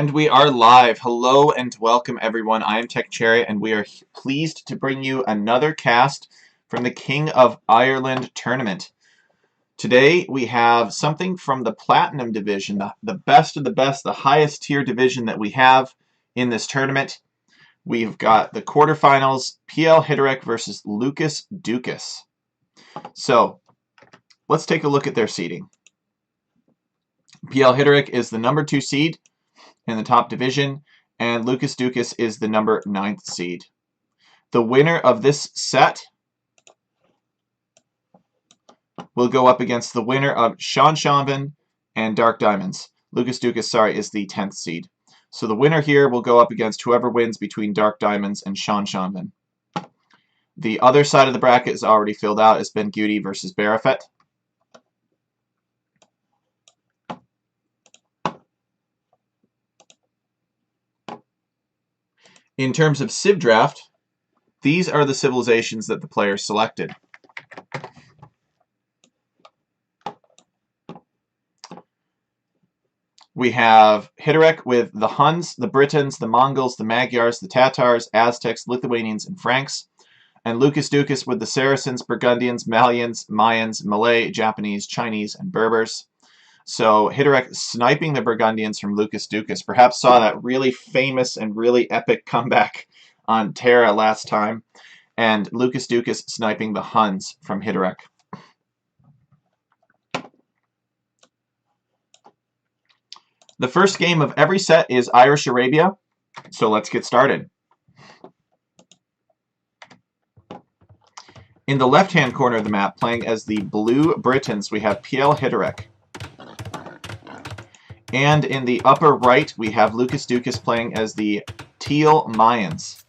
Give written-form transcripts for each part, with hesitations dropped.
And we are live. Hello and welcome everyone. I am Tech Cherry and we are pleased to bring you another cast from the King of Ireland tournament. Today we have something from the Platinum division, the best of the best, the highest tier division that we have in this tournament. We've got the quarterfinals, PL Hitterek versus LucasDucas. So let's take a look at their seeding. PL Hitterek is the number 2 seed in the top division, and LucasDucas is the number 9th seed. The winner of this set will go up against the winner of Sean and Dark Diamonds. LucasDucas, sorry, is the 10th seed. So the winner here will go up against whoever wins between Dark Diamonds and Sean. The other side of the bracket is already filled out. It's Ben Guti versus Barafet. In terms of Civ Draft, these are the civilizations that the players selected. We have Hitterek with the Huns, the Britons, the Mongols, the Magyars, the Tatars, Aztecs, Lithuanians, and Franks, and LucasDucas with the Saracens, Burgundians, Malians, Mayans, Malay, Japanese, Chinese, and Berbers. So Hitterek sniping the Burgundians from LucasDucas. Perhaps saw that really famous and really epic comeback on Terra last time. And LucasDucas sniping the Huns from Hitterek. The first game of every set is Irish Arabia. So let's get started. In the left-hand corner of the map, playing as the Blue Britons, we have PL Hitterek. And in the upper right, we have LucasDucas playing as the Teal Mayans.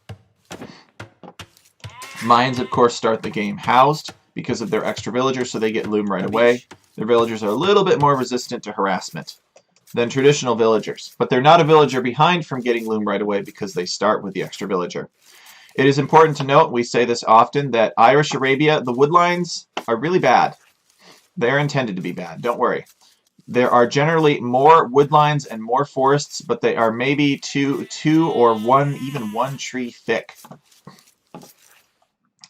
Mayans, of course, start the game housed because of their extra villagers, so they get loom right away. Their villagers are a little bit more resistant to harassment than traditional villagers, but they're not a villager behind from getting loom right away because they start with the extra villager. It is important to note, we say this often, that Irish Arabia, the woodlines are really bad. They're intended to be bad, don't worry. There are generally more woodlines and more forests, but they are maybe two or even one tree thick.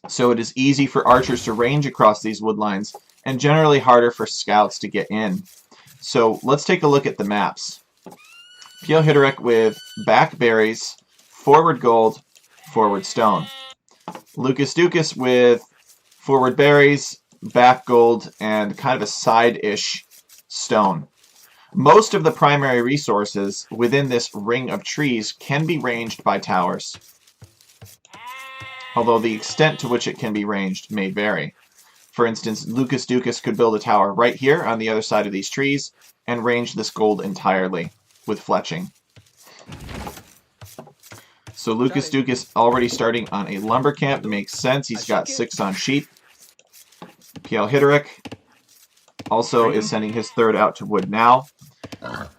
So it is easy for archers to range across these woodlines, and generally harder for scouts to get in. So let's take a look at the maps. PL Hitterek with back berries, forward gold, forward stone. LucasDucas with forward berries, back gold, and kind of a side-ish stone. Most of the primary resources within this ring of trees can be ranged by towers, although the extent to which it can be ranged may vary. For instance, LucasDucas could build a tower right here on the other side of these trees and range this gold entirely with fletching. So LucasDucas already starting on a lumber camp makes sense. He's got 6 on sheep. PL Hitterek also is sending his 3rd out to wood now.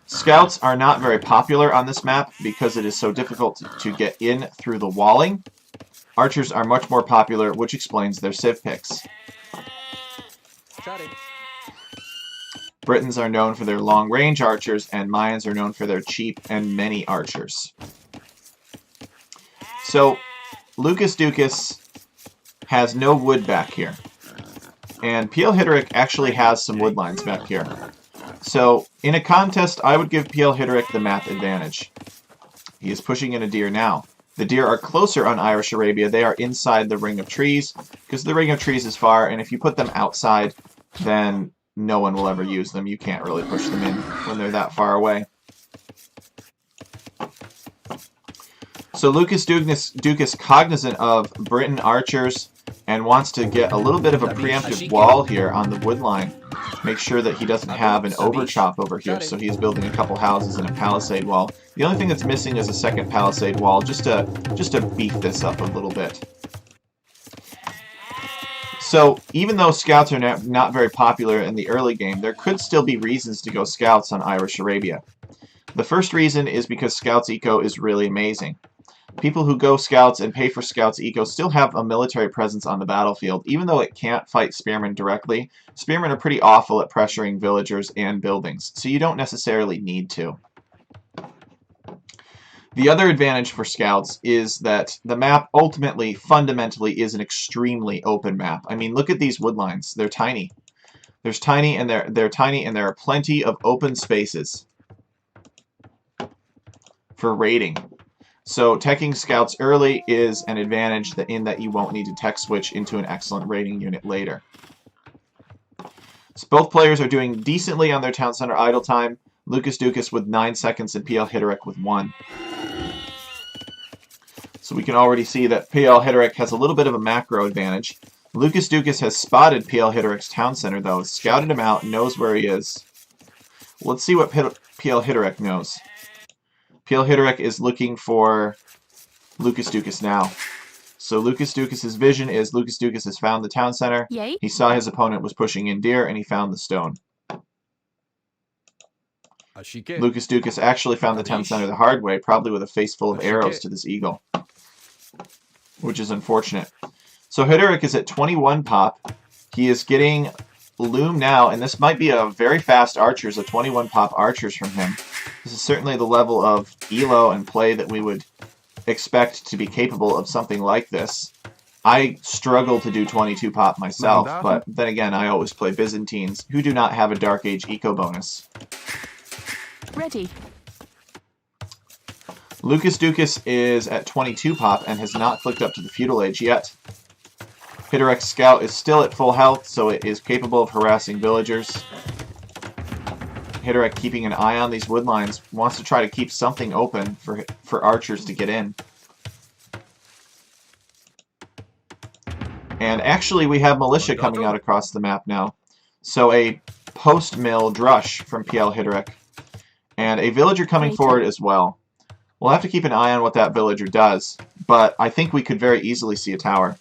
Scouts are not very popular on this map because it is so difficult to get in through the walling. Archers are much more popular, which explains their civ picks. Britons are known for their long-range archers, and Mayans are known for their cheap and many archers. So, LucasDucas has no wood back here. And PL Hitterek actually has some woodlines back here. So, in a contest, I would give PL Hitterek the map advantage. He is pushing in a deer now. The deer are closer on Irish Arabia. They are inside the ring of trees, because the ring of trees is far, and if you put them outside, then no one will ever use them. You can't really push them in when they're that far away. So LucasDucas cognizant of Briton archers and wants to get a little bit of a preemptive wall here on the wood line. Make sure that he doesn't have an overchop over here, so he's building a couple houses and a palisade wall. The only thing that's missing is a second palisade wall, just to beef this up a little bit. So even though scouts are not very popular in the early game, there could still be reasons to go scouts on Irish Arabia. The first reason is because scouts eco is really amazing. People who go scouts and pay for scouts eco still have a military presence on the battlefield, even though it can't fight spearmen directly. Spearmen are pretty awful at pressuring villagers and buildings, so you don't necessarily need to. The other advantage for scouts is that the map ultimately, fundamentally, is an extremely open map. I mean, look at these wood lines. They're tiny. They're tiny, and there are plenty of open spaces for raiding. So teching scouts early is an advantage in that you won't need to tech switch into an excellent raiding unit later. So both players are doing decently on their town center idle time. LucasDucas with 9 seconds and PL Hitterek with 1. So we can already see that PL Hitterek has a little bit of a macro advantage. LucasDucas has spotted PL Hitterek's town center, though, scouted him out, knows where he is. Let's see what PL Hitterek knows. PL Hitterek is looking for LucasDucas now. So LucasDucas' vision is LucasDucas has found the town center. Yay. He saw his opponent was pushing in deer, and he found the stone. LucasDucas actually found the town center the hard way, probably with a face full of arrows to this eagle, which is unfortunate. So Hitterek is at 21 pop. He is getting loom now, and this might be a very fast archers, a 21 pop archers from him. This is certainly the level of elo and play that we would expect to be capable of something like this. I struggle to do 22 pop myself, but then again, I always play Byzantines, who do not have a Dark Age eco bonus. Ready. LucasDucas is at 22 pop and has not clicked up to the Feudal Age yet. Hitterek's scout is still at full health, so it is capable of harassing villagers. Hitterek, keeping an eye on these wood lines, wants to try to keep something open for archers to get in. And actually, we have militia coming out across the map now. So a post-mill drush from PL Hitterek. And a villager coming forward as well. We'll have to keep an eye on what that villager does, but I think we could very easily see a tower.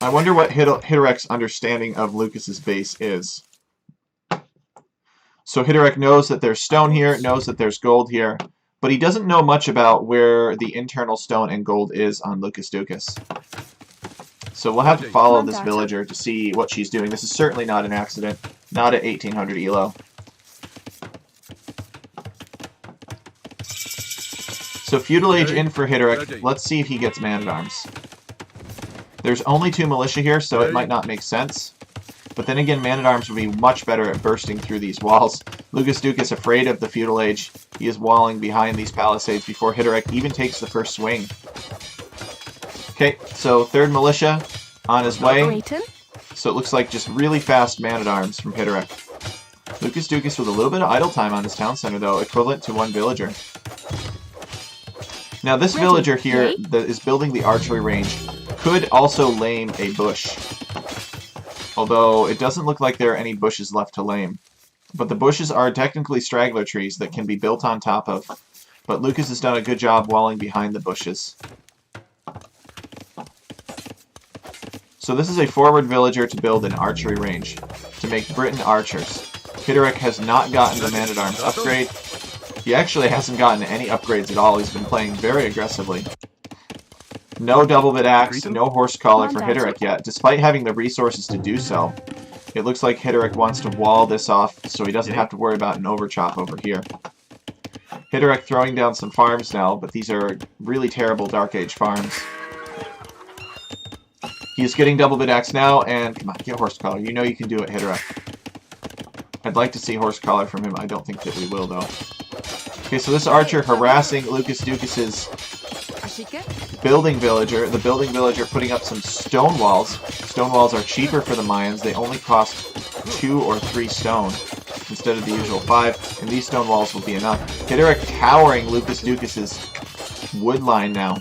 I wonder what Hitterek's understanding of Lucas's base is. So Hitterek knows that there's stone here, knows that there's gold here, but he doesn't know much about where the internal stone and gold is on LucasDucas. So we'll have to follow this villager to see what she's doing. This is certainly not an accident, not at 1800 elo. So Feudal Age in for Hitterek. Let's see if he gets Man-at-Arms. There's only 2 militia here, so it might not make sense. But then again, Man-at-Arms would be much better at bursting through these walls. LucasDucas, afraid of the Feudal Age, he is walling behind these palisades before Hitterek even takes the first swing. Okay, so 3rd militia on his way. So it looks like just really fast Man-at-Arms from Hitterek. LucasDucas with a little bit of idle time on his town center, though, equivalent to 1 villager. Now this villager here that is building the archery range could also lame a bush. Although it doesn't look like there are any bushes left to lame. But the bushes are technically straggler trees that can be built on top of. But Lucas has done a good job walling behind the bushes. So this is a forward villager to build an archery range, to make Britain archers. Hitterek has not gotten the Man-at-Arms upgrade. He actually hasn't gotten any upgrades at all. He's been playing very aggressively. No double bit axe, no horse collar for Hitterek yet, despite having the resources to do so. It looks like Hitterek wants to wall this off so he doesn't have to worry about an overchop over here. Hitterek throwing down some farms now, but these are really terrible Dark Age farms. He's getting double bit axe now, and come on, get horse collar. You know you can do it, Hitterek. I'd like to see horse collar from him. I don't think that we will, though. Okay, so this archer harassing LucasDucas's building villager. The building villager putting up some stone walls. Stone walls are cheaper for the Mayans. They only cost 2 or 3 stone instead of the usual 5, and these stone walls will be enough. Hitterek towering LucasDucas's wood line now.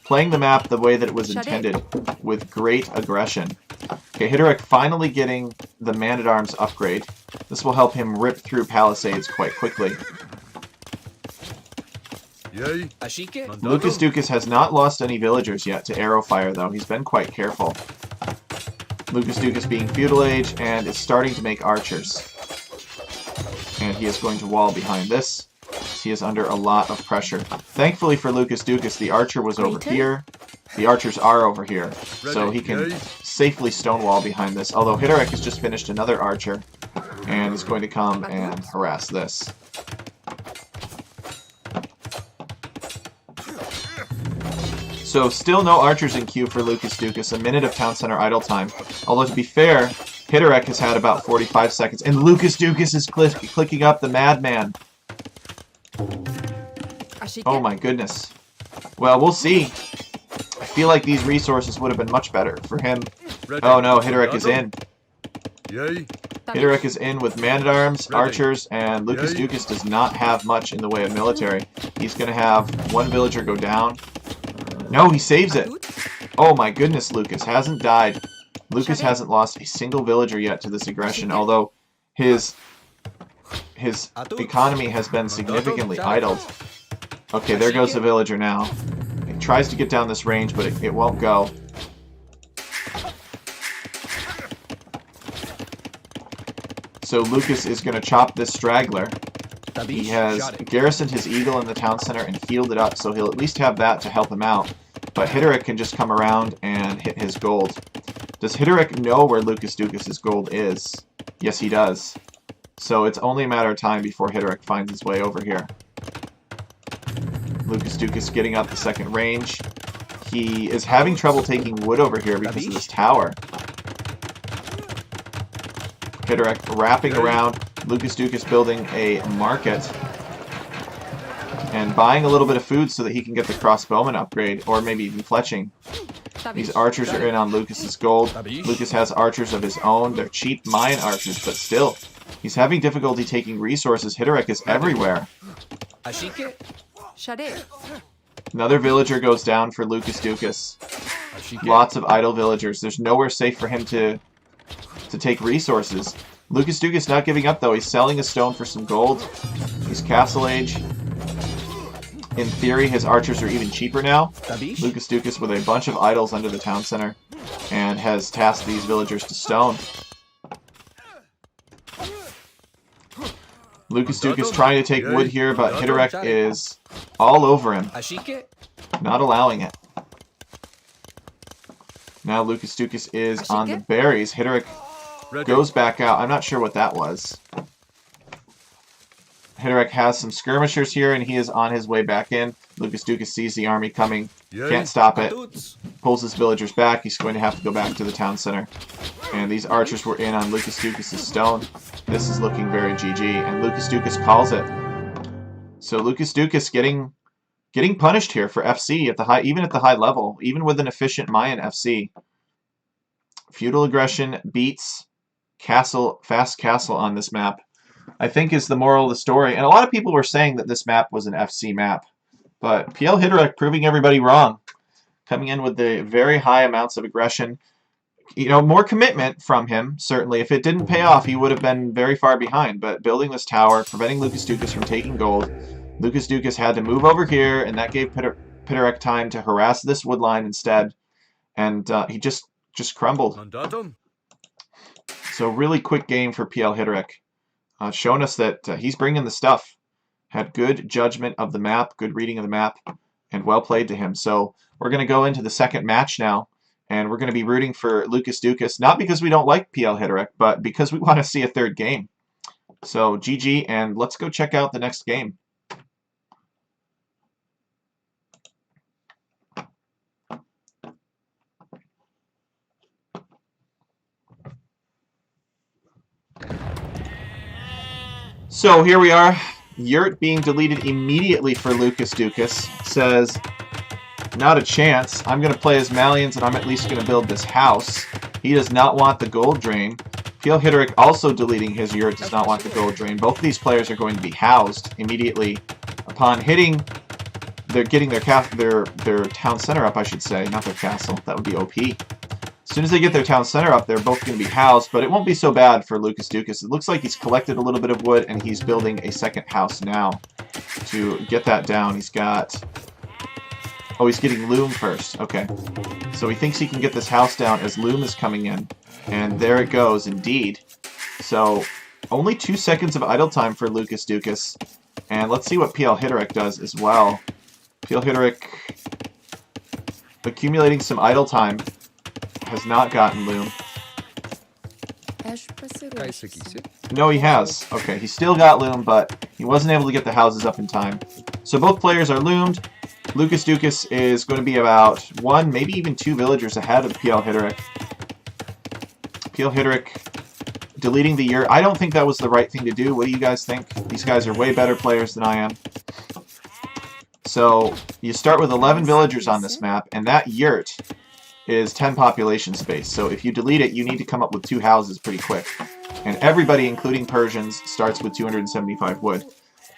Playing the map the way that it was intended, with great aggression. Okay, Hitterek finally getting the Man-at-Arms upgrade. This will help him rip through palisades quite quickly. LucasDucas has not lost any villagers yet to arrow fire, though. He's been quite careful. LucasDucas being Feudal Age and is starting to make archers. And he is going to wall behind this. He is under a lot of pressure. Thankfully for LucasDucas, the archer was over here. The archers are over here, so he can safely stonewall behind this. Although Hitterek has just finished another archer and is going to come and harass this. So still no archers in queue for LucasDucas. A minute of town center idle time. Although to be fair, Hitterek has had about 45 seconds. And LucasDucas is clicking up the madman. Oh my goodness. Well, we'll see. I feel like these resources would have been much better for him. Oh no, Hitterek is in. Hitterek is in with man-at-arms, archers, and LucasDucas does not have much in the way of military. He's going to have one villager go down. No, he saves it. Oh my goodness, Lucas hasn't died. Lucas hasn't lost a single villager yet to this aggression, although his economy has been significantly idled. Okay, there goes the villager now. He tries to get down this range, but it won't go. So Lucas is going to chop this straggler. He has garrisoned his eagle in the town center and healed it up, so he'll at least have that to help him out. But Hitterek can just come around and hit his gold. Does Hitterek know where LucasDucas' gold is? Yes, he does. So it's only a matter of time before Hitterek finds his way over here. LucasDucas getting up the second range. He is having trouble taking wood over here because of this tower. Hitterek wrapping around, LucasDucas building a market and buying a little bit of food so that he can get the crossbowman upgrade, or maybe even fletching. These archers are in on Lucas's gold. Lucas has archers of his own. They're cheap Mayan archers, but still, he's having difficulty taking resources. Hitterek is everywhere. Another villager goes down for LucasDucas. Lots of idle villagers. There's nowhere safe for him to take resources. LucasDucas not giving up though. He's selling a stone for some gold. He's Castle Age. In theory, his archers are even cheaper now. LucasDucas with a bunch of idols under the town center and has tasked these villagers to stone. LucasDucas trying to take wood here, but Hitterek is all over him. Not allowing it. Now LucasDucas is on the berries. Hitterek goes back out. I'm not sure what that was. Hitterek has some skirmishers here, and he is on his way back in. LucasDucas sees the army coming. Can't stop it. Pulls his villagers back. He's going to have to go back to the town center. And these archers were in on LucasDucas' stone. This is looking very GG, and LucasDucas calls it. So LucasDucas getting punished here for FC at the high, even at the high level, even with an efficient Mayan FC. Feudal aggression beats fast castle on this map, I think, is the moral of the story. And a lot of people were saying that this map was an FC map, but PL Hitterek proving everybody wrong, coming in with the very high amounts of aggression. You know, more commitment from him, certainly. If it didn't pay off, he would have been very far behind. But building this tower, preventing LucasDucas from taking gold, LucasDucas had to move over here, and that gave Hitterek time to harass this wood line instead. And he just crumbled. So really quick game for PL Hitterek. Showing us that he's bringing the stuff. Had good judgment of the map, good reading of the map, and well played to him. So we're going to go into the second match now. And we're going to be rooting for LucasDucas, not because we don't like PL Hitterek, but because we want to see a third game. So GG, and let's go check out the next game. So here we are. Yurt being deleted immediately for LucasDucas. Says, not a chance. I'm going to play as Malians, and I'm at least going to build this house. He does not want the gold drain. PL Hitterek also deleting his Yurt, does not want the gold drain. Both of these players are going to be housed immediately upon hitting. They're getting their town center up, I should say. Not their castle. That would be OP. As soon as they get their town center up, they're both going to be housed, but it won't be so bad for LucasDucas. It looks like he's collected a little bit of wood, and he's building a second house now to get that down. He's got... Oh, he's getting loom first. Okay. So he thinks he can get this house down as loom is coming in. And there it goes, indeed. So, only 2 seconds of idle time for LucasDucas. And let's see what PL Hitterek does as well. PL Hitterek accumulating some idle time. Has not gotten loom. No, he has. Okay, he still got loom, but he wasn't able to get the houses up in time. So both players are loomed. LucasDucas is going to be about 1, maybe even 2 villagers ahead of PL Hitterick. PL Hitterick deleting the yurt. I don't think that was the right thing to do. What do you guys think? These guys are way better players than I am. So you start with 11 villagers on this map, and that yurt is 10 population space. So if you delete it, you need to come up with 2 houses pretty quick. And everybody, including Persians, starts with 275 wood.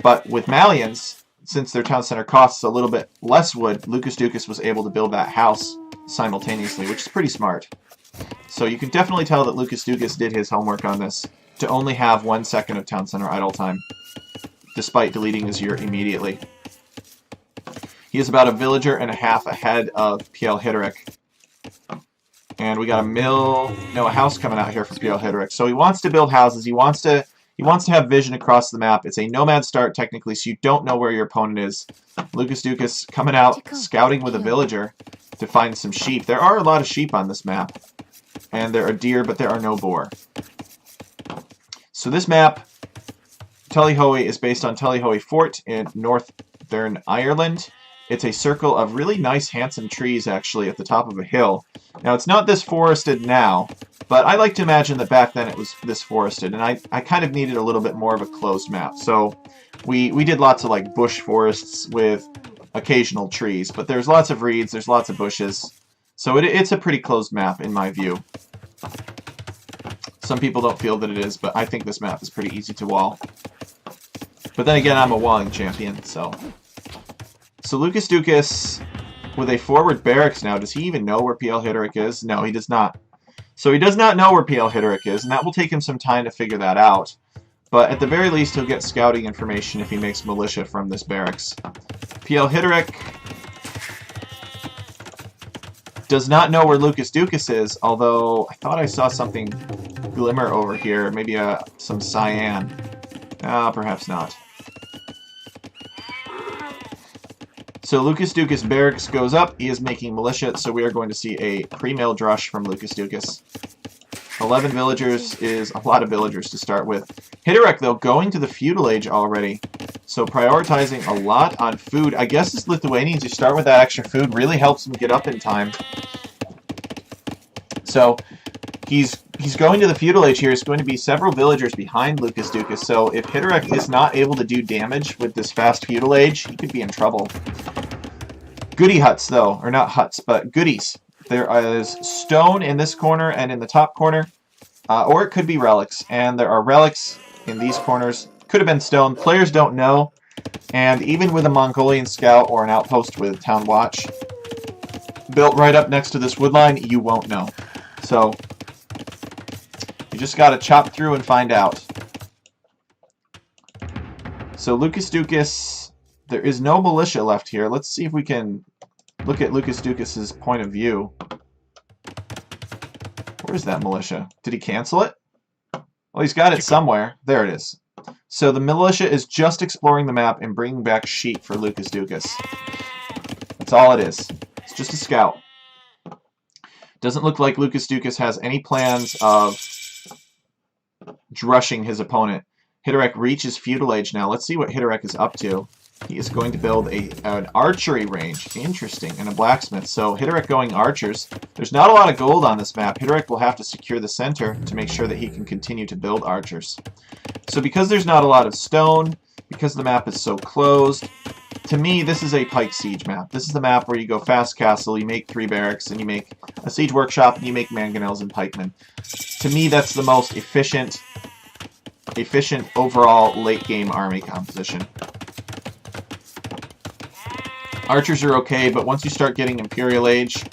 But with Malians, since their town center costs a little bit less wood, LucasDucas was able to build that house simultaneously, which is pretty smart. So you can definitely tell that LucasDucas did his homework on this to only have 1 second of town center idle time, despite deleting his yurt immediately. He is about a villager and a half ahead of PL Hitterick. And we got a house coming out here for PL Hitterick. So he wants to build houses. He wants to have vision across the map. It's a nomad start technically, so you don't know where your opponent is. LucasDucas coming out, scouting with a villager to find some sheep. There are a lot of sheep on this map. And there are deer, but there are no boar. So this map, Tullyhoe, is based on Tullyhoe Fort in Northern Ireland. It's a circle of really nice, handsome trees, actually, at the top of a hill. Now, it's not this forested now, but I like to imagine that back then it was this forested, and I kind of needed a little bit more of a closed map. So we did lots of, like, bush forests with occasional trees, but there's lots of reeds, there's lots of bushes. So it's a pretty closed map, in my view. Some people don't feel that it is, but I think this map is pretty easy to wall. But then again, I'm a walling champion, so... So LucasDucas, with a forward barracks now, does he even know where PL Hitterick is? No, he does not. So he does not know where PL Hitterick is, and that will take him some time to figure that out. But at the very least, he'll get scouting information if he makes militia from this barracks. PL Hitterick does not know where LucasDucas is, although I thought I saw something glimmer over here. Maybe some cyan. Perhaps not. So LucasDucas barracks goes up. He is making militia, so we are going to see a pre-milled rush from LucasDucas. 11 villagers is a lot of villagers to start with. Hitterick, though, going to the feudal age already. So prioritizing a lot on food. I guess as Lithuanians, you start with that extra food. Really helps them get up in time. So he's going to the feudal age here. It's going to be several villagers behind LucasDucas. So if Hitterick is not able to do damage with this fast feudal age, he could be in trouble. Goody huts, though. Or not huts, but goodies. There is stone in this corner and in the top corner. Or it could be relics. And there are relics in these corners. Could have been stone. Players don't know. And even with a Mongolian scout or an outpost with town watch built right up next to this woodline, you won't know. So you just got to chop through and find out. So LucasDucas, there is no militia left here. Let's see if we can look at LucasDucas's point of view. Where's that militia? Did he cancel it? Well, he's got it somewhere. There it is. So the militia is just exploring the map and bringing back sheep for LucasDucas. That's all it is. It's just a scout. Doesn't look like LucasDucas has any plans of drushing his opponent. Hitterick reaches feudal age now. Let's see what Hitterick is up to. He is going to build an archery range. Interesting. And a blacksmith. So Hitterick going archers. There's not a lot of gold on this map. Hitterick will have to secure the center to make sure that he can continue to build archers. So because there's not a lot of stone, because the map is so closed, to me, this is a pike siege map. This is the map where you go fast castle, you make 3 barracks, and you make a siege workshop, and you make mangonels and pikemen. To me, that's the most efficient overall late-game army composition. Archers are okay, but once you start getting Imperial Age,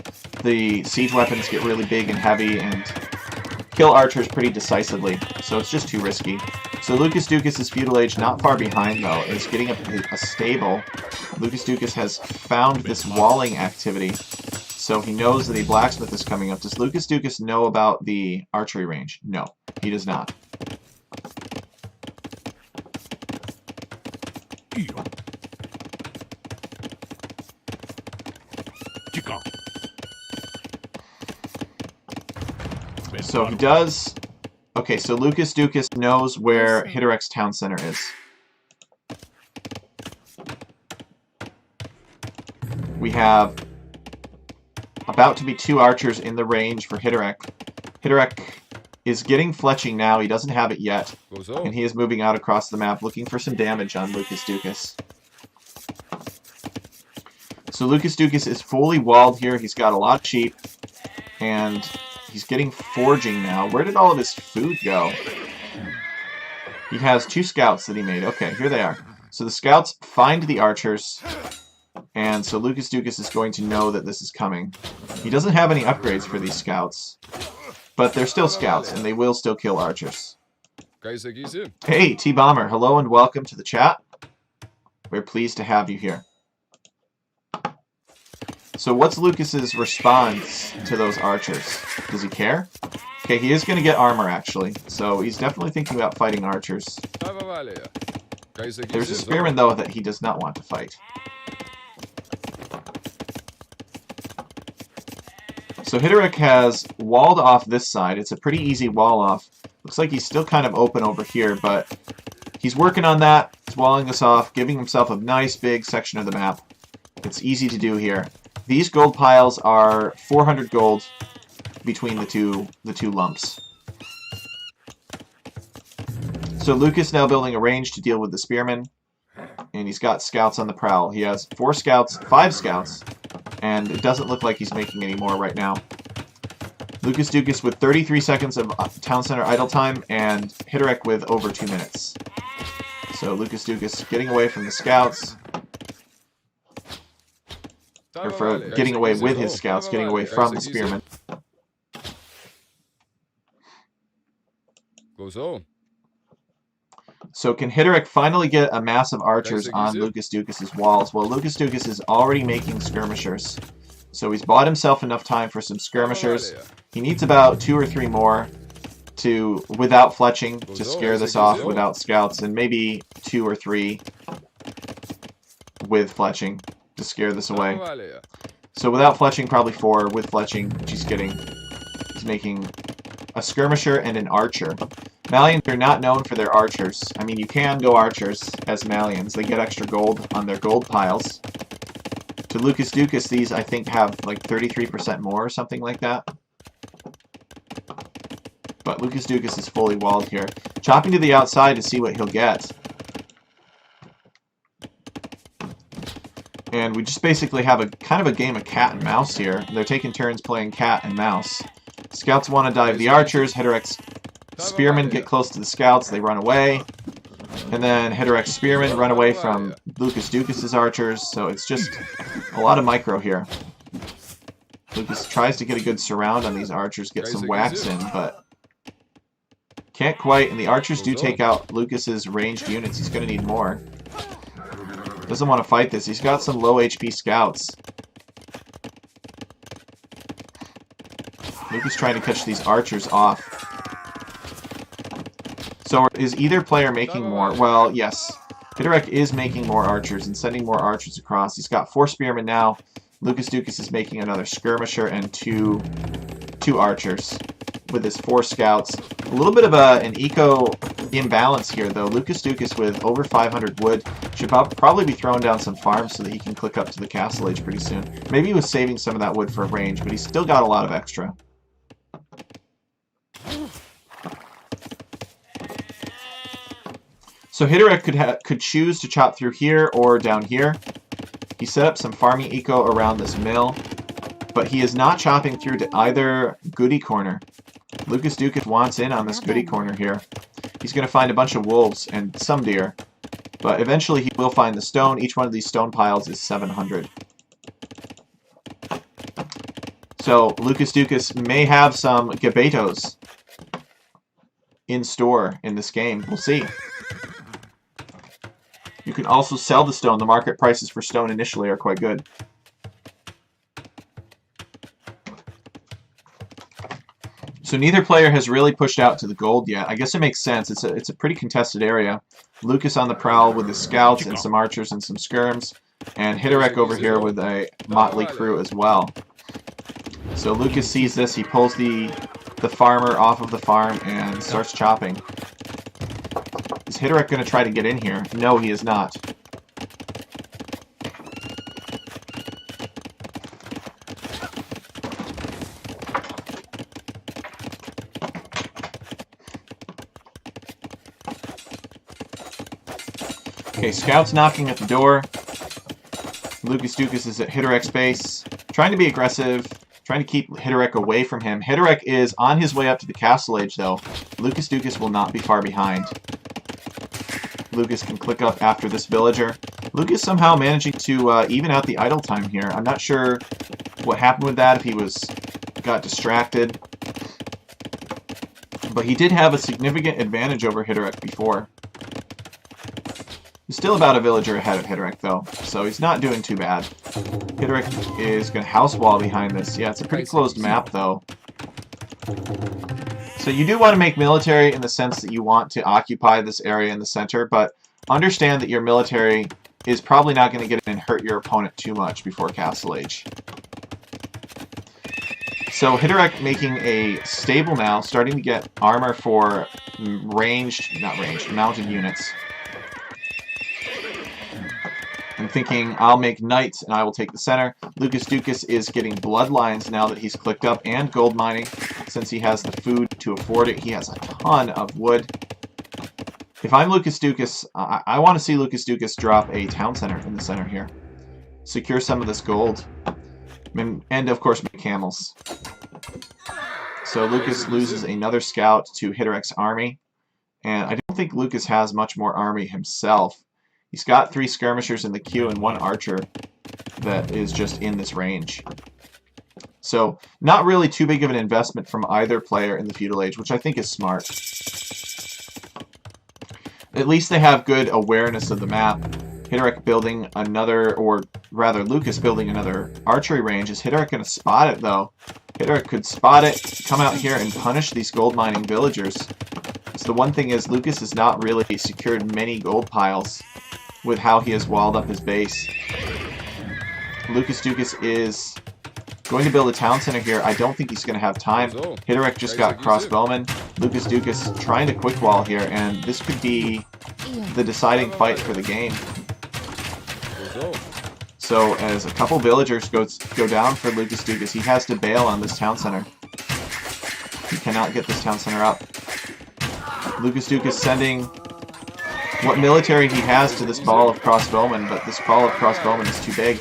the siege weapons get really big and heavy and kill archers pretty decisively, so it's just too risky. So LucasDucas' feudal age, not far behind though, is getting a stable. LucasDucas has found this walling activity, so he knows that a blacksmith is coming up. Does LucasDucas know about the archery range? No, he does not. So he does... Okay, so LucasDucas knows where Hitterick's town center is. We have about to be 2 archers in the range for Hitterek. Hitterek is getting fletching now. He doesn't have it yet. And he is moving out across the map looking for some damage on LucasDucas. So LucasDucas is fully walled here. He's got a lot of sheep. And he's getting foraging now. Where did all of his food go? He has 2 scouts that he made. Okay, here they are. So the scouts find the archers. And so LucasDucas is going to know that this is coming. He doesn't have any upgrades for these scouts. But they're still scouts, and they will still kill archers. Hey, T-Bomber, hello and welcome to the chat. We're pleased to have you here. So what's Lucas's response to those archers? Does he care? Okay, he is going to get armor, actually. So he's definitely thinking about fighting archers. There's a spearman, though, that he does not want to fight. So Hitterek has walled off this side. It's a pretty easy wall off. Looks like he's still kind of open over here, but he's working on that. He's walling this off, giving himself a nice big section of the map. It's easy to do here. These gold piles are 400 gold between the two lumps. So Lucas now building a range to deal with the spearmen, and he's got scouts on the prowl. He has 4 scouts, 5 scouts, and it doesn't look like he's making any more right now. LucasDucas with 33 seconds of town center idle time, and Hitterek with over 2 minutes. So LucasDucas getting away from the scouts, or for getting away with his scouts, getting away from the spearmen. So can Hitterek finally get a mass of archers on LucasDucas' walls? Well, LucasDucas is already making skirmishers. So he's bought himself enough time for some skirmishers. He needs about 2 or 3 more without fletching to scare this off without scouts, and maybe 2 or 3 with fletching to scare this away. So without fletching, probably 4. With fletching, he's making a skirmisher and an archer. Malians are not known for their archers. I mean, you can go archers as Malians. They get extra gold on their gold piles. To LucasDucas, these, I think, have like 33% more or something like that. But LucasDucas is fully walled here. Chopping to the outside to see what he'll get. And we just basically have a kind of a game of cat and mouse here. They're taking turns playing cat and mouse. Scouts want to dive the archers. Hitterek's spearmen get close to the scouts. They run away. And then Hitterek's spearmen run away from LucasDucas' archers. So it's just a lot of micro here. Lucas tries to get a good surround on these archers, get some wax in, but can't quite. And the archers do take out Lucas's ranged units. He's going to need more. Doesn't want to fight this. He's got some low HP scouts. Lucas trying to catch these archers off. So is either player making more? Well, yes. Hitterek is making more archers and sending more archers across. He's got 4 spearmen now. LucasDucas is making another skirmisher and two archers with his 4 scouts. A little bit of an eco imbalance here, though. LucasDucas with over 500 wood should probably be throwing down some farms so that he can click up to the castle age pretty soon. Maybe he was saving some of that wood for a range, but he's still got a lot of extra. So Hitterek could choose to chop through here or down here. He set up some farming eco around this mill, but he is not chopping through to either goody corner. LucasDucas wants in on this goody corner here. He's going to find a bunch of wolves and some deer, but eventually he will find the stone. Each one of these stone piles is 700. So LucasDucas may have some gabetos in store in this game. We'll see. You can also sell the stone. The market prices for stone initially are quite good. So neither player has really pushed out to the gold yet. I guess it makes sense. It's a pretty contested area. Lucas on the prowl with his scouts and some archers and some skirms. And Hitterek over here with a motley crew as well. So Lucas sees this. He pulls the farmer off of the farm and starts chopping. Is Hitterek going to try to get in here? No, he is not. Okay, Scout's knocking at the door. LucasDucas is at Hitorek's base, trying to be aggressive, trying to keep Hitorek away from him. Hitorek is on his way up to the Castle Age, though. LucasDucas will not be far behind. Lucas can click up after this villager. Lucas somehow managing to even out the idle time here. I'm not sure what happened with that, if he got distracted. But he did have a significant advantage over Hitorek before. He's still about a villager ahead of Hitorek, though, so he's not doing too bad. Hitorek is going to house wall behind this. Yeah, it's a pretty closed map, though. So you do want to make military in the sense that you want to occupy this area in the center, but understand that your military is probably not going to get in and hurt your opponent too much before Castle Age. So Hitorek making a stable now, starting to get armor for mounted units. I'm thinking I'll make knights and I will take the center. LucasDucas is getting bloodlines now that he's clicked up, and gold mining since he has the food to afford it. He has a ton of wood. If I'm LucasDucas, I want to see LucasDucas drop a town center in the center here. Secure some of this gold. And of course make camels. So Lucas loses another scout to Hitorek's army. And I don't think Lucas has much more army himself. He's got 3 skirmishers in the queue and 1 archer that is just in this range. So, not really too big of an investment from either player in the Feudal Age, which I think is smart. At least they have good awareness of the map. Hitorek building another, or rather Lucas building another archery range. Is Hitorek going to spot it, though? Hitorek could spot it, come out here and punish these gold mining villagers. So the one thing is, Lucas has not really secured many gold piles with how he has walled up his base. LucasDucas is going to build a town center here. I don't think he's going to have time. Hitorek just got crossbowman. LucasDucas trying to quick wall here, and this could be the deciding fight for the game. So as a couple villagers go down for LucasDucas, he has to bail on this town center. He cannot get this town center up. LucasDucas sending what military he has to this ball of crossbowmen, but this ball of crossbowmen is too big.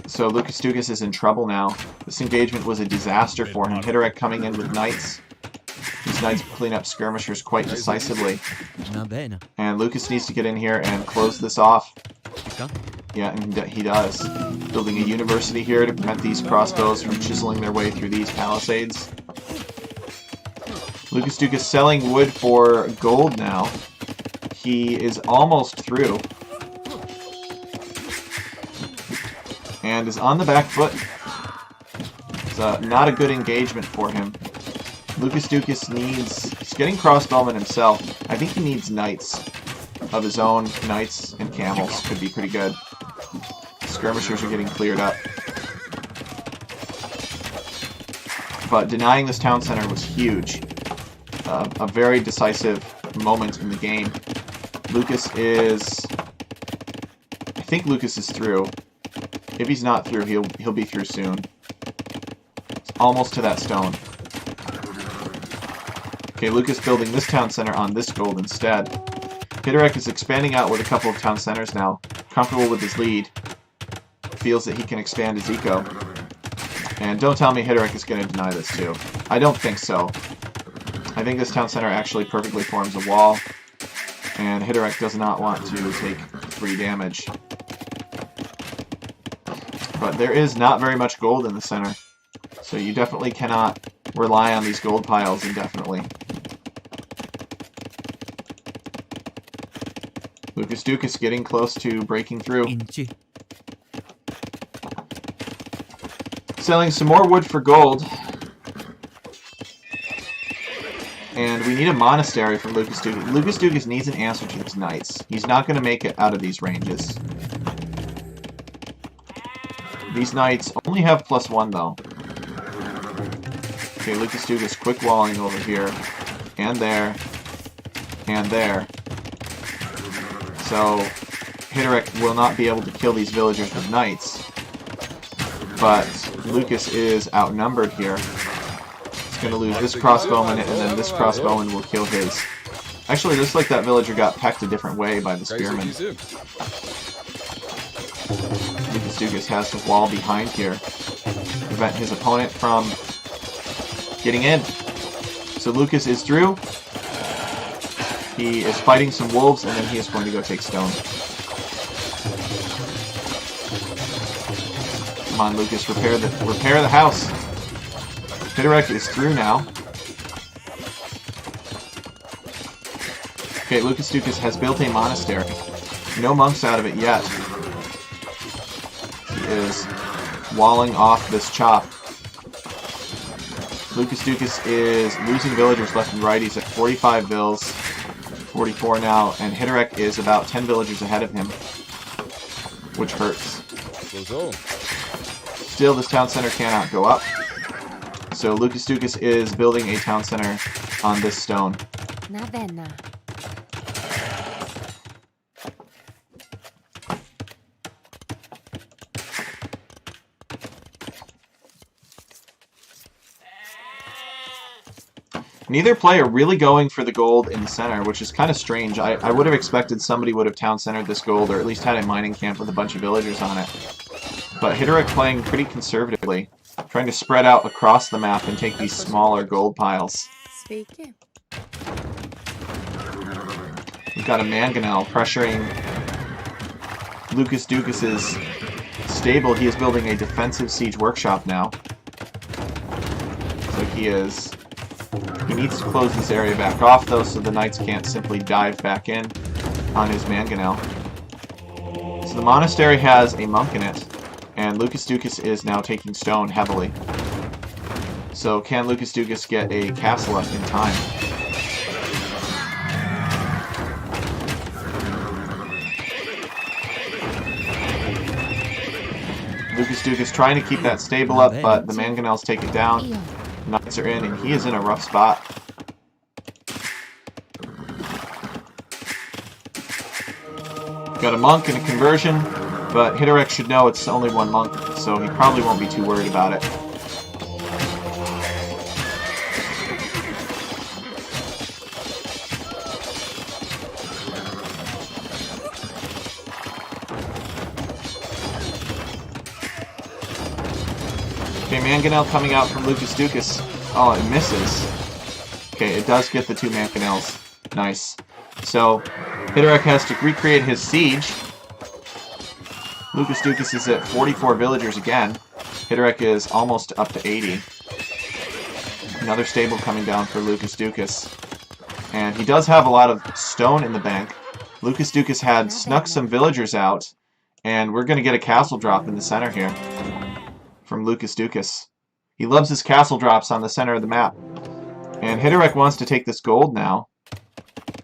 So LucasDucas is in trouble now. This engagement was a disaster for him. Hitorek coming in with knights. These knights clean up skirmishers quite decisively. And Lucas needs to get in here and close this off. Yeah, and he does. Building a university here to prevent these crossbows from chiseling their way through these palisades. LucasDucas selling wood for gold now. He is almost through. And is on the back foot. It's not a good engagement for him. LucasDucas needs... He's getting crossbowmen himself. I think he needs knights of his own. Knights and camels could be pretty good. Skirmishers are getting cleared up. But denying this town center was huge. A very decisive moment in the game. Lucas is... I think Lucas is through. If he's not through, he'll be through soon. It's almost to that stone. Okay, Lucas building this town center on this gold instead. Hitorek is expanding out with a couple of town centers now. Comfortable with his lead. Feels that he can expand his eco. And don't tell me Hitorek is going to deny this too. I don't think so. I think this town center actually perfectly forms a wall. And Hitorek does not want to take 3 damage. But there is not very much gold in the center. So you definitely cannot rely on these gold piles indefinitely. LucasDucas getting close to breaking through. Selling some more wood for gold. And we need a monastery from LucasDucas. LucasDucas needs an answer to his knights. He's not going to make it out of these ranges. These knights only have +1 though. Okay, LucasDucas quick walling over here. And there. And there. So, Hitorek will not be able to kill these villagers with knights. But Lucas is outnumbered here. It's going to lose this crossbowman, and then this crossbowman will kill his. Actually, it looks like that villager got pecked a different way by the spearman. LucasDucas has to wall behind here to prevent his opponent from getting in. So Lucas is through. He is fighting some wolves, and then he is going to go take stone. Come on, Lucas, repair the house. Hiderek is through now. Okay, LucasDucas has built a monastery. No monks out of it yet. He is walling off this chop. LucasDucas is losing villagers left and right. He's at 45 vills, 44 now, and Hiderek is about 10 villagers ahead of him, which hurts. Still, this town center cannot go up. So LucasDucas is building a town center on this stone. Neither player really going for the gold in the center, which is kind of strange. I would have expected somebody would have town-centered this gold, or at least had a mining camp with a bunch of villagers on it. But Hiderek playing pretty conservatively, trying to spread out across the map and take these smaller gold piles. We've got a Mangonel pressuring LucasDucas' stable. He is building a defensive siege workshop now. So he needs to close this area back off, though, so the knights can't simply dive back in on his Mangonel. So the monastery has a monk in it, and LucasDucas is now taking stone heavily. So can LucasDucas get a castle up in time? LucasDucas trying to keep that stable up, but the Mangonels take it down. Knights are in, and he is in a rough spot. Got a monk and a conversion, but Hiderek should know it's only one monk, so he probably won't be too worried about it. Okay, Mangonel coming out from LucasDucas. Oh, it misses. Okay, it does get the two Mangonels. Nice. So, Hiderek has to recreate his siege. LucasDucas is at 44 villagers again. Hiderek is almost up to 80. Another stable coming down for LucasDucas. And he does have a lot of stone in the bank. LucasDucas had snuck some villagers out, and we're going to get a castle drop in the center here from LucasDucas. He loves his castle drops on the center of the map. And Hiderek wants to take this gold now.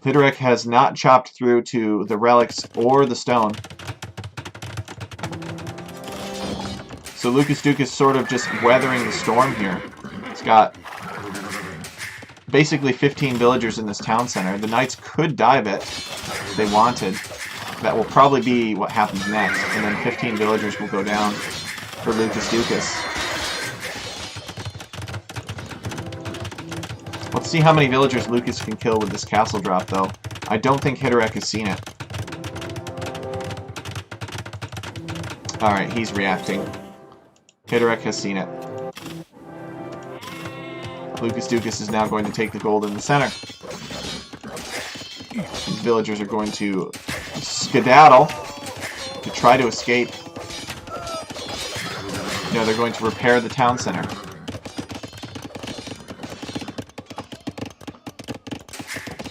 Hiderek has not chopped through to the relics or the stone. So LucasDucas sort of just weathering the storm here. He's got basically 15 villagers in this town center. The knights could dive it if they wanted. That will probably be what happens next. And then 15 villagers will go down for LucasDucas. Let's see how many villagers Lucas can kill with this castle drop, though. I don't think Hiderek has seen it. Alright, he's reacting. Hiderek has seen it. LucasDucas is now going to take the gold in the center. These villagers are going to skedaddle to try to escape. No, they're going to repair the town center.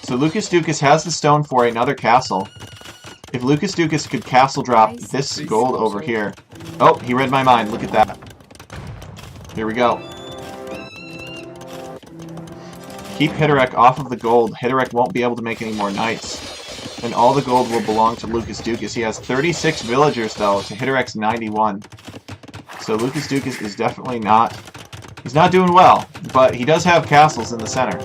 So LucasDucas has the stone for another castle. If LucasDucas could castle drop this gold over here... Oh, he read my mind. Look at that. Here we go. Keep Hiderek off of the gold. Hiderek won't be able to make any more knights. And all the gold will belong to LucasDucas. He has 36 villagers, though, to Hiderek's 91. So LucasDucas is definitely not... He's not doing well, but he does have castles in the center.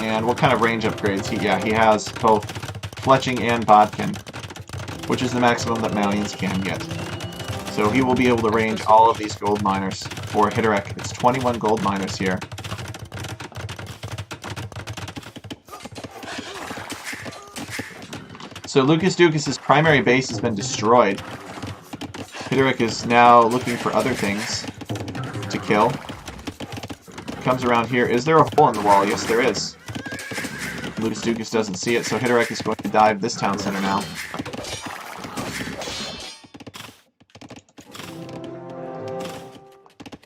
And what kind of range upgrades? He has both Fletching and Bodkin, which is the maximum that Malians can get. So he will be able to range all of these gold miners for Hitterek. It's 21 gold miners here. So LucasDucas' primary base has been destroyed. Hitterek is now looking for other things to kill. Comes around here. Is there a hole in the wall? Yes, there is. LucasDucas doesn't see it, so Hitterek is going to dive this town center now.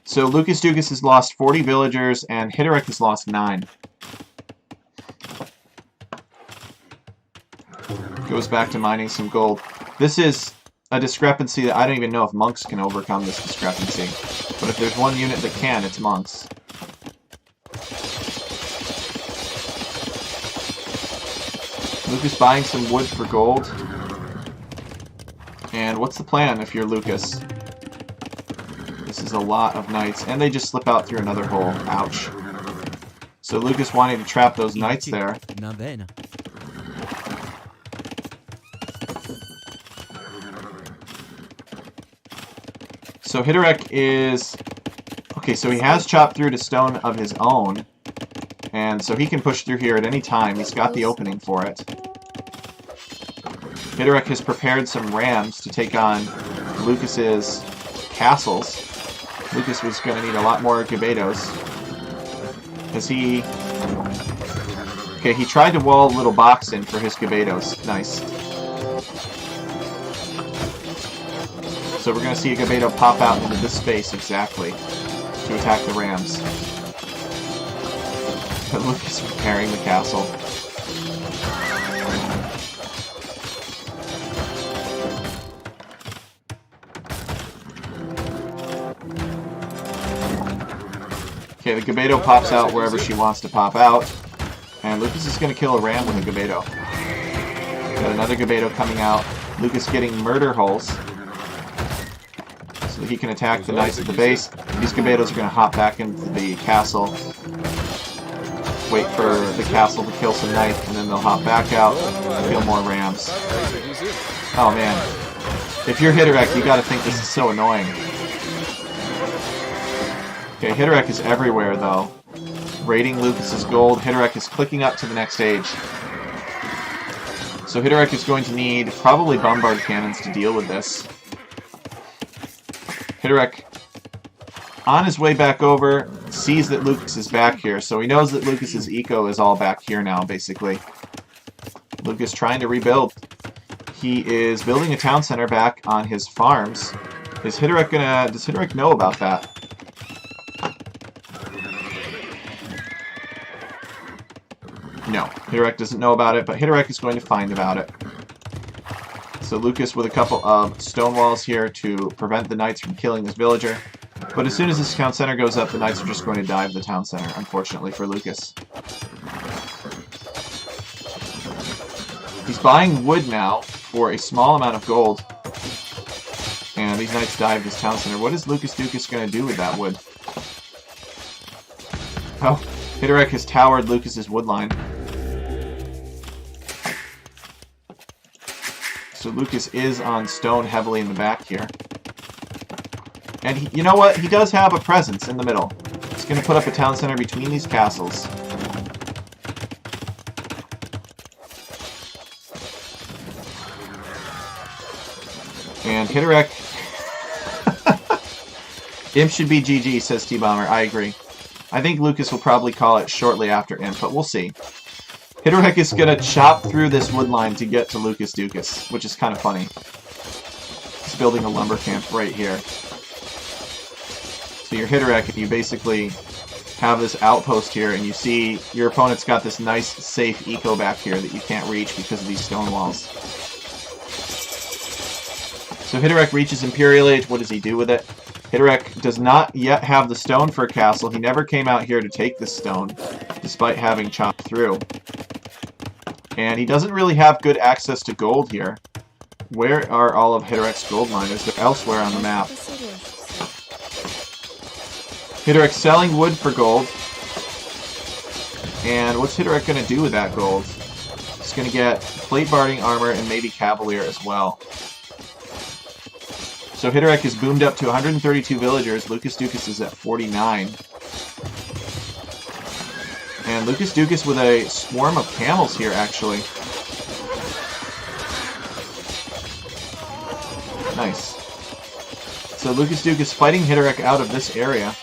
So LucasDucas has lost 40 villagers, and Hitterek has lost 9. Goes back to mining some gold. This is a discrepancy that I don't even know if monks can overcome this discrepancy. But if there's one unit that can, it's monks. Lucas buying some wood for gold. And what's the plan if you're Lucas? This is a lot of knights. And they just slip out through another hole. Ouch. So Lucas wanting to trap those knights there. So Hitterek is... Okay, so he has chopped through to stone of his own. And so he can push through here at any time. He's got the opening for it. Hitterek has prepared some rams to take on Lucas's castles. Lucas was going to need a lot more Gabetos. Because he... Okay, he tried to wall a little box in for his Gabetos. Nice. So we're going to see a Gabeto pop out into this space exactly to attack the rams. But Lucas is repairing the castle. Okay, the Gabeto pops out wherever she wants to pop out. And Lucas is going to kill a ram with a Gabeto. Got another Gabeto coming out. Lucas getting murder holes. So that he can attack the knights at the base. These Gabetos are going to hop back into the castle. Wait for the castle to kill some knights, and then they'll hop back out and kill more rams. Oh man. If you're Hitterek, you gotta think this is so annoying. Okay, Hitterek is everywhere though. Raiding Lucas's gold. Hitterek is clicking up to the next stage. So Hitterek is going to need probably bombard cannons to deal with this. Hitterek, on his way back over, sees that Lucas is back here, so he knows that Lucas's eco is all back here now, basically. Lucas trying to rebuild. He is building a town center back on his farms. Does Hitterek know about that? No, Hitterek doesn't know about it, but Hitterek is going to find about it. So Lucas with a couple of stone walls here to prevent the knights from killing this villager. But as soon as this town center goes up, the knights are just going to dive the town center, unfortunately for Lucas. He's buying wood now for a small amount of gold. And these knights dive this town center. What is LucasDucas going to do with that wood? Oh, Hitterek has towered Lucas's wood line. So Lucas is on stone heavily in the back here. And he, you know what? He does have a presence in the middle. He's going to put up a town center between these castles. And Hitterek... Imp should be GG, says T-Bomber. I agree. I think Lucas will probably call it shortly after Imp, but we'll see. Hitterek is going to chop through this wood line to get to LucasDucas, which is kind of funny. He's building a lumber camp right here. So your Hitterek, you basically have this outpost here, and you see your opponent's got this nice, safe eco back here that you can't reach because of these stone walls. So Hitterek reaches Imperial Age. What does he do with it? Hitterek does not yet have the stone for a castle. He never came out here to take this stone, despite having chopped through. And he doesn't really have good access to gold here. Where are all of Hitterek's gold miners? They're elsewhere on the map. Hitterek selling wood for gold. And what's Hitterek going to do with that gold? He's going to get plate barding armor and maybe cavalier as well. So Hidorek is boomed up to 132 villagers. LucasDucas is at 49. And LucasDucas with a swarm of camels here, actually. Nice. So LucasDucas fighting Hidorek out of this area.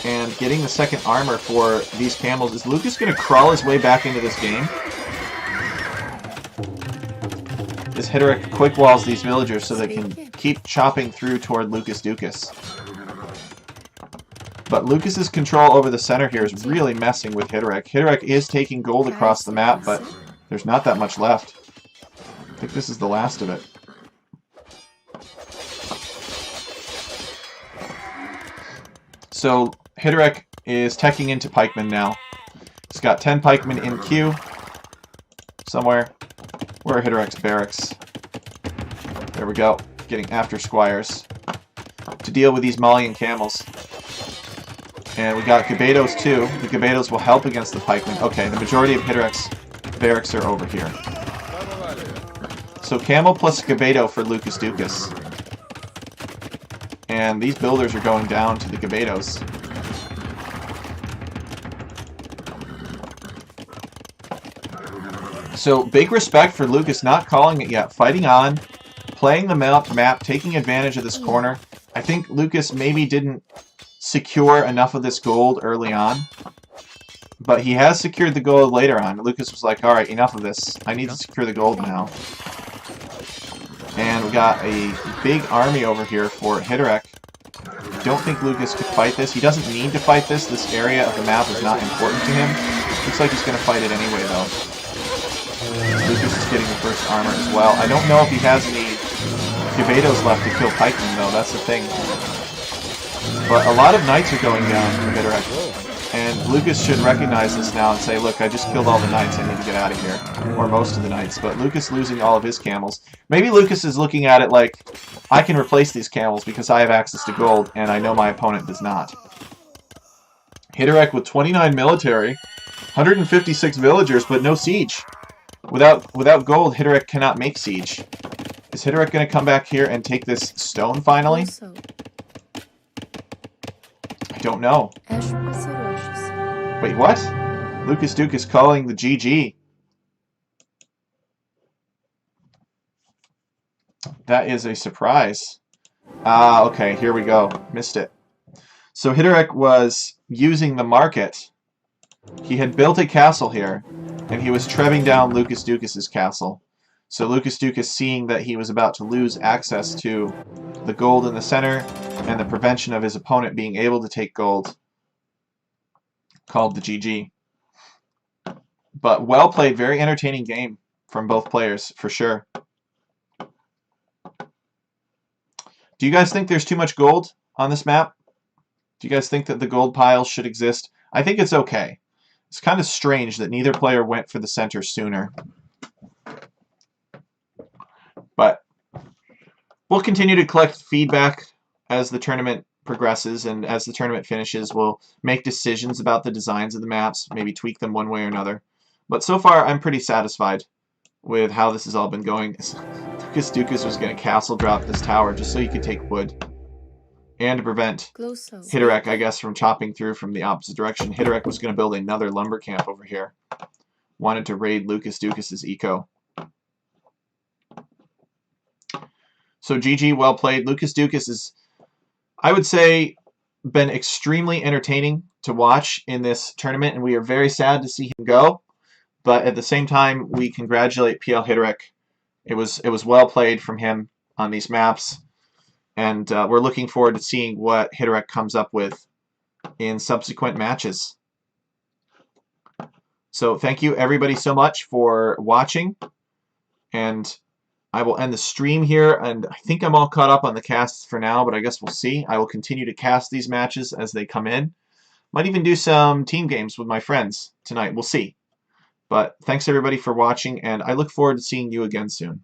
And getting the second armor for these camels. Is Lucas going to crawl his way back into this game? This Hidorek quick walls these villagers so they can keep chopping through toward LucasDucas. But Lucas's control over the center here is really messing with Hidorek. Hidorek is taking gold across the map, but there's not that much left. I think this is the last of it. So Hidorek is teching into pikemen now. He's got 10 pikemen in queue somewhere. Where are Hidorek's barracks? There we go. Getting after squires to deal with these Malian camels. And we got Gabedos too. The Gabedos will help against the pikemen. Okay, the majority of Hidorek's barracks are over here. So camel plus Gabedo for LucasDucas. And these builders are going down to the Gabedos. So big respect for Lucas not calling it yet. Fighting on, playing the map, taking advantage of this corner. I think Lucas maybe didn't secure enough of this gold early on. But he has secured the gold later on. Lucas was like, alright, enough of this. I need to secure the gold now. And we got a big army over here for Hidorek. I don't think Lucas could fight this. He doesn't need to fight this. This area of the map is not important to him. Looks like he's going to fight it anyway, though. Lucas is getting the first armor as well. I don't know if he has any Gabedos left to kill pikemen, though. That's the thing. But a lot of knights are going down for Hidorek. And Lucas should recognize this now and say, look, I just killed all the knights, I need to get out of here. Or most of the knights. But Lucas losing all of his camels. Maybe Lucas is looking at it like, I can replace these camels because I have access to gold, and I know my opponent does not. Hidorek with 29 military, 156 villagers, but no siege. Without gold, Hidorek cannot make siege. Is Hidorek going to come back here and take this stone finally? I don't know. Wait, what? LucasDucas calling the GG. That is a surprise. Ah, okay, here we go. Missed it. So Hidorek was using the market. He had built a castle here, and he was trebbing down LucasDucas' castle. So LucasDucas, seeing that he was about to lose access to the gold in the center and the prevention of his opponent being able to take gold, called the GG. But well played, very entertaining game from both players, for sure. Do you guys think there's too much gold on this map? Do you guys think that the gold piles should exist? I think it's okay. It's kind of strange that neither player went for the center sooner. But we'll continue to collect feedback as the tournament progresses, and as the tournament finishes, we'll make decisions about the designs of the maps, maybe tweak them one way or another. But so far, I'm pretty satisfied with how this has all been going. LucasDucas was going to castle drop this tower just so he could take wood. And to prevent Hidorek, I guess, from chopping through from the opposite direction. Hidorek was going to build another lumber camp over here. Wanted to raid LucasDucas' eco. So GG, well played. LucasDucas is, I would say, been extremely entertaining to watch in this tournament, and we are very sad to see him go. But at the same time, we congratulate PL Hidorek. It was well played from him on these maps, and we're looking forward to seeing what Hidorek comes up with in subsequent matches. So thank you everybody so much for watching, and I will end the stream here, and I think I'm all caught up on the casts for now, but I guess we'll see. I will continue to cast these matches as they come in. Might even do some team games with my friends tonight. We'll see. But thanks everybody for watching, and I look forward to seeing you again soon.